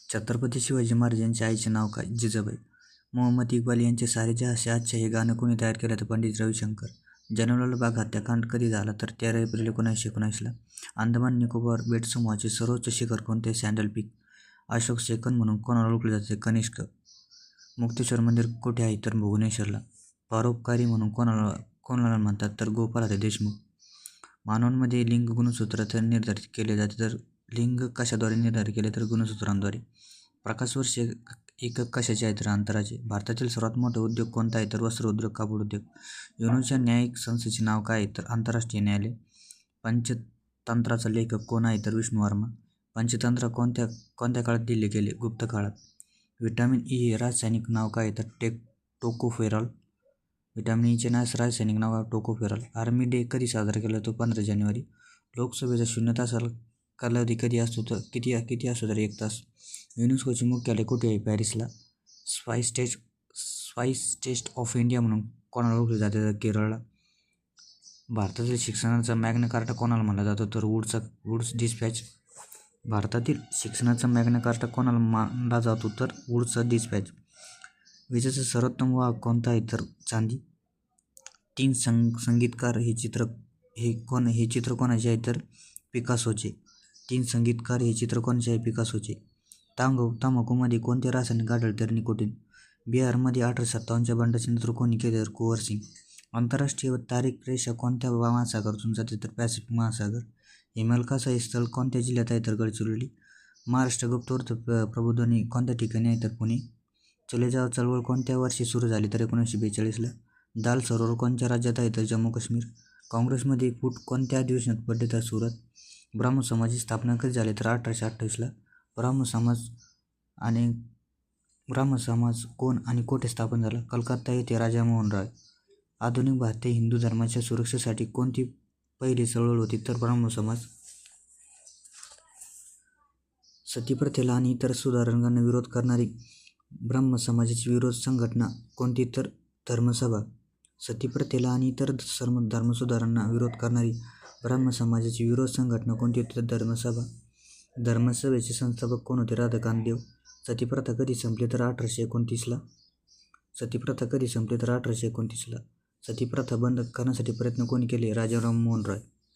छत्रपती शिवाजी महाराज यांच्या आईचे नाव काय? जिजाबाई. मोहम्मद इक्बाल यांचे सारे जहाँ से अच्छा हे गाणं कोणी तयार केलं? तर पंडित रविशंकर. जालियनवाला बाग हत्याकांड कधी झाला? तर 13 एप्रिल 1919ला. अंदमान निकोबार बेटसमूहाचे सर्वोच्च शिखर कोणते? सँडल पीक. अशोक सेकंद म्हणून कोणाला ओळखले जाते? कनिष्क. मुक्तेश्वर मंदिर कुठे आहे? तर भुवनेश्वरला. परोपकारी म्हणून कोणाला म्हणतात? तर गोपाल देशमुख. मानवांमध्ये लिंग गुणसूत्र तर निर्धारित केले जाते, तर लिंग कशाद्वारे निर्धारित केले? तर गुणसूत्रांद्वारे. प्रकाशवर्ष एकक कशाचे आहे? तर अंतराचे. भारतातील सर्वात मोठा उद्योग कोणता आहे? तर वस्त्र उद्योग, कापड उद्योग. युनोच्या न्यायिक संस्थेचे नाव काय आहे? तर आंतरराष्ट्रीय न्यायालय. पंचतंत्राचा लेखक कोण आहे? तर विष्णू वर्मा. पंचतंत्र कोणत्या काळात दिले गेले? गुप्त काळात. व्हिटॅमिन ई हे रासायनिक नाव काय? तर टोकोफेरॉल. व्हिटॅमिन ईचे रासायनिक नाव टोकोफेरॉल. आर्मी डे कधी साजरा केला? तो 15 जानेवारी. लोकसभेचा 0 तासाला कालावधी कधी असतो? तर किती असतो? तर 1 तास. युनेस्कोचे मुख्यालय कुठे आहे? पॅरिसला. स्पाइस टेस्ट ऑफ इंडिया म्हणून कोणाला ओळखले जाते? तर केरळला. भारतातील शिक्षणाचा मॅग्ना कार्टा कोणाला म्हणला जातो? तर वुड्स डिस्पॅच. भारतातील शिक्षणाचा मॅग्ना कार्टा कोणाला मानला जातो? तर वुड्स डिस्पॅच. विजेचा सर्वोत्तम वाहक कोणता आहे? तर चांदी. 3 संगीतकार हे चित्र कोणाचे आहे? तर पिकासोचे. 3 संगीतकार हे चित्र कोणाचे आहे? पिकासोचे. तंबाखूमध्ये कोणते रासायनिक आढळते? तर निकोटीन. बिहारमध्ये 1857च्या बंडाचे नेतृत्व कोणी केले? तर कुंवर सिंग. आंतरराष्ट्रीय तारीख रेषा कोणत्या महासागरातून जाते? तर पॅसिफिक महासागर. हिमालकासा हे स्थळ कोणत्या जिल्ह्यात आहे? तर गडचिरोली. महाराष्ट्र गुप्तवृत्त प्रबोधिनी कोणत्या ठिकाणी आहे? तर पुणे. चले जाव चळवळ कोणत्या वर्षी सुरू झाली? तर 1942ला. दाल सरोवर कोणत्या राज्यात आहे? तर जम्मू काश्मीर. काँग्रेसमध्ये फूट कोणत्या अधिवेशनात पडले? तर सुरत. ब्राह्मण समाजाची स्थापना कधी झाली? तर 1828ला. ब्राह्मण समाज कोण आणि कोठे स्थापन झाला? कलकत्ता येथे राजा मोहन राय. आधुनिक भारतीय हिंदू धर्माच्या सुरक्षेसाठी कोणती पहिली चळवळ होती? तर ब्राह्मण समाज. सतीप्रथेला आणि इतर सुधारणांना विरोध करणारी ब्राह्मण समाजाची विरोध संघटना कोणती? तर धर्मसभा. सतीप्रथेला आणि इतर धर्मसुधारणांना विरोध करणारी ब्राह्मण समाजाची विरोध संघटना कोणती? तर धर्मसभा. धर्मसभेचे संस्थापक कोण होते? राधाकांत देव. सतीप्रथा कधी संपली? तर 1829ला. सतीप्रथा बंद करण्यासाठी प्रयत्न कोणी केले? राजाराम मोहन राय.